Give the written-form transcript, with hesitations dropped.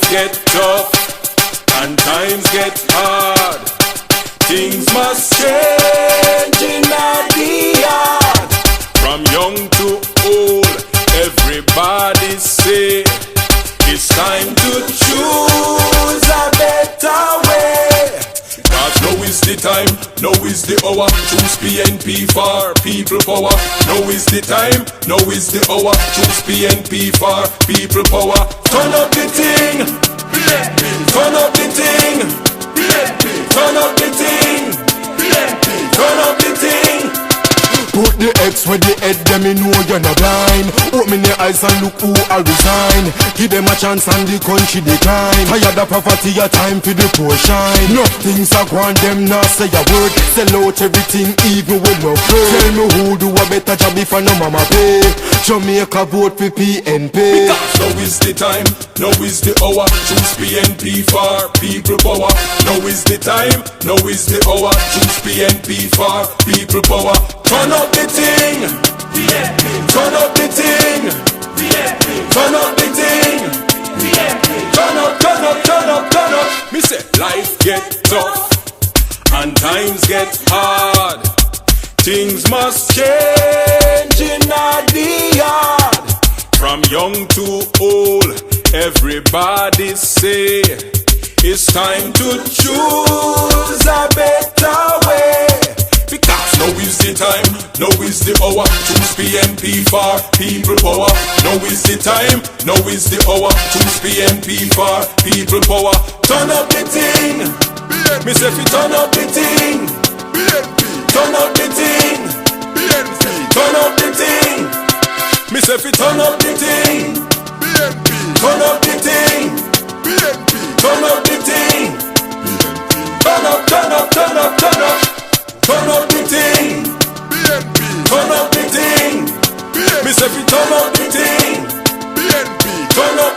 get tough and times get hard, things must change in the yard. From young to old, everybody say it's time to choose a better way. Cause now is the time, now is the hour. Choose PNP for people power. Now is the time, now is the hour. Choose PNP for people power. Turn up the thing, turn up the thing, turn up the thing, turn up the thing. Put the X with the head, them me know you're not blind. Open your eyes and look who I resign. Give them a chance and the country decline. Tired of poverty, a time for the poor shine. No things are gone, them not say a word. Sell out everything even with no food. Tell me who do a better job if I no mama pay. Jamaica vote for PNP. Because now is the time, now is the hour. Choose PNP for people power. Now is the time, now is the hour. Choose PNP for people power. Turn up the thing, turn up the thing, turn up the thing, turn up, turn up, turn up, turn up. Me say life get tough and times get hard, things must change in the yard. From young to old, everybody say it's time to choose a better way. Because now is the time, now is the hour. Choose PNP for people power. Now is the time, now is the hour. Choose PNP for people power. Turn up the thing, me say fi turn up the thing, turn up the thing, turn up the thing. Me say fi turn up the thing, turn up the thing, turn up the thing, turn up, turn up, turn up, turn up. Turn up the thing, turn up the thing. Me say fi turn up the thing, turn up.